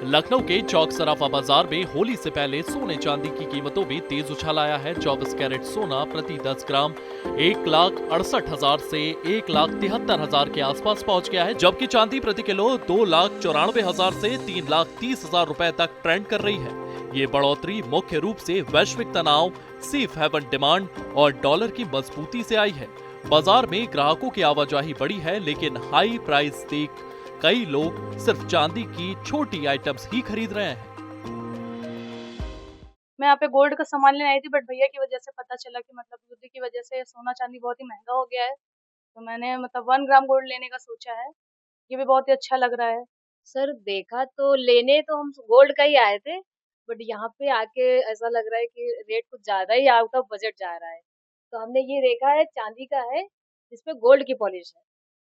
लखनऊ के चौक सराफा बाजार में होली से पहले सोने चांदी की कीमतों में तेज उछाल आया है। 24 कैरेट सोना प्रति 10 ग्राम 1,68,000 से 1,73,000 के आसपास पहुंच गया है, जबकि चांदी प्रति किलो 2,94,000 से 3,30,000 रुपए तक ट्रेंड कर रही है। ये बढ़ोतरी मुख्य रूप से वैश्विक तनाव, सेफ हेवन डिमांड और डॉलर की मजबूती से आई है। बाजार में ग्राहकों की आवाजाही बढ़ी है, लेकिन हाई प्राइस देख कई लोग सिर्फ चांदी की छोटी आइटम्स ही खरीद रहे हैं। मैं यहाँ पे गोल्ड का सामान लेने आई थी, बट भैया की वजह से पता चला कि मतलब युद्ध की वजह से सोना चांदी बहुत ही महंगा हो गया है। तो मैंने मतलब 1 ग्राम गोल्ड लेने का सोचा है। ये भी बहुत ही अच्छा लग रहा है। सर देखा तो लेने तो हम गोल्ड का ही आए थे, बट यहाँ पे आके ऐसा लग रहा है कि रेट कुछ ज्यादा ही आउट ऑफ बजट जा रहा है। तो हमने ये देखा है चांदी का है जिसपे गोल्ड की पॉलिश है,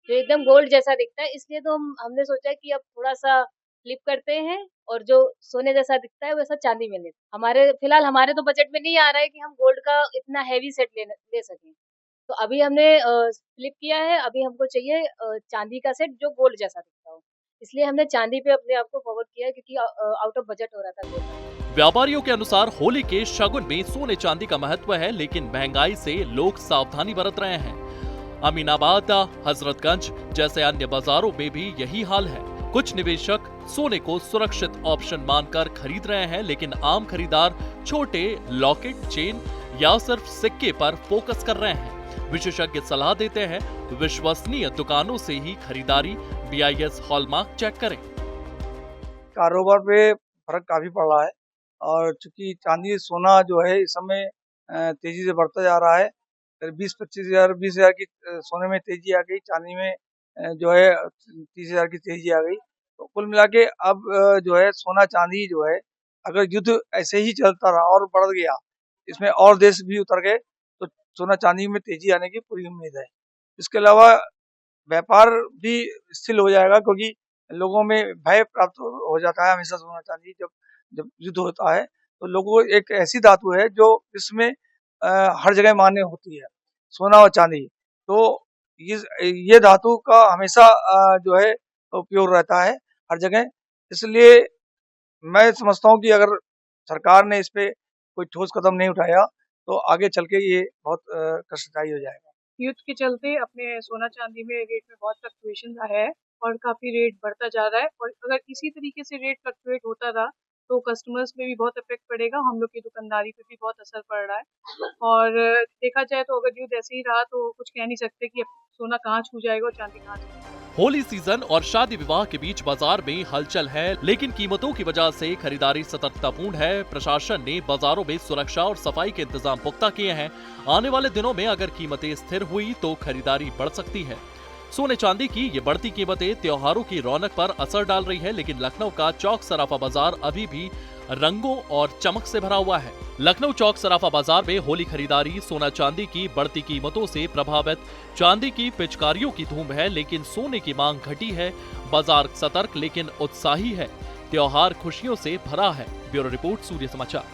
जो एकदम गोल्ड जैसा दिखता है। इसलिए तो हमने सोचा कि अब थोड़ा सा फ्लिप करते हैं और जो सोने जैसा दिखता है वैसा चांदी में ले। हमारे फिलहाल हमारे तो बजट में नहीं आ रहा है कि हम गोल्ड का इतना हैवी सेट ले सकें। तो अभी हमने फ्लिप किया है। अभी हमको चाहिए चांदी का सेट जो गोल्ड जैसा दिखता हो। इसलिए हमने चांदी पे अपने आप को फॉरवर्ड किया क्योंकि आउट ऑफ बजट हो रहा था गोल्ड। व्यापारियों के अनुसार होली के शगुन में सोने चांदी का महत्व है, लेकिन महंगाई से लोग सावधानी बरत रहे हैं। अमीनाबाद, हजरतगंज जैसे अन्य बाजारों में भी यही हाल है। कुछ निवेशक सोने को सुरक्षित ऑप्शन मानकर खरीद रहे हैं, लेकिन आम खरीदार छोटे लॉकेट, चेन या सिर्फ सिक्के पर फोकस कर रहे हैं। विशेषज्ञ सलाह देते हैं विश्वसनीय दुकानों से ही खरीदारी, BIS हॉलमार्क चेक करें। कारोबार पे फर्क काफी पड़ रहा है और चूंकि चांदी सोना जो है इस समय तेजी से बढ़ता जा रहा है। 20-25,000 की सोने में तेजी आ गई, चांदी में जो है 30,000 की तेजी आ गई। तो कुल मिला के अब जो है सोना चांदी जो है, अगर युद्ध ऐसे ही चलता रहा और बढ़ गया, इसमें और देश भी उतर गए, तो सोना चांदी में तेजी आने की पूरी उम्मीद है। इसके अलावा व्यापार भी स्थिर हो जाएगा, क्योंकि लोगों में भय प्राप्त हो जाता है हमेशा। सोना चांदी जब युद्ध होता है तो लोगों को एक ऐसी धातु है जो विश्व में हर जगह मान्य होती है, सोना और चांदी। तो ये धातु का हमेशा जो है उपयोग रहता है हर जगह। इसलिए मैं समझता हूँ कि अगर सरकार ने इस पे कोई ठोस कदम नहीं उठाया तो आगे चल के ये बहुत कष्टदायी हो जाएगा। युद्ध के चलते अपने सोना चांदी में रेट में बहुत फ्लक्चुएशन है और काफी रेट बढ़ता जा रहा है। और अगर इसी तरीके से रेट फ्लक्चुएट होता रहा तो कस्टमर्स में भी बहुत इफेक्ट पड़ेगा, हम लोग की दुकानदारी पे भी बहुत असर पड़ रहा है। और देखा जाए तो अगर युद्ध ऐसे ही रहा तो कुछ कह नहीं सकते कि सोना कहाँ छू जाएगा और चांदी कहाँ छू जाएगा। होली सीजन और शादी विवाह के बीच बाजार में हलचल है, लेकिन कीमतों की वजह से खरीदारी सतर्कतापूर्ण है। प्रशासन ने बाजारों में सुरक्षा और सफाई के इंतजाम पुख्ता किए हैं। आने वाले दिनों में अगर कीमतें स्थिर हुई तो खरीदारी बढ़ सकती है। सोने चांदी की ये बढ़ती कीमतें त्योहारों की रौनक पर असर डाल रही है, लेकिन लखनऊ का चौक सराफा बाजार अभी भी रंगों और चमक से भरा हुआ है। लखनऊ चौक सराफा बाजार में होली खरीदारी सोना चांदी की बढ़ती कीमतों से प्रभावित। चांदी की पिचकारियों की धूम है, लेकिन सोने की मांग घटी है। बाजार सतर्क लेकिन उत्साही है। त्योहार खुशियों से भरा है। ब्यूरो रिपोर्ट, सूर्य समाचार।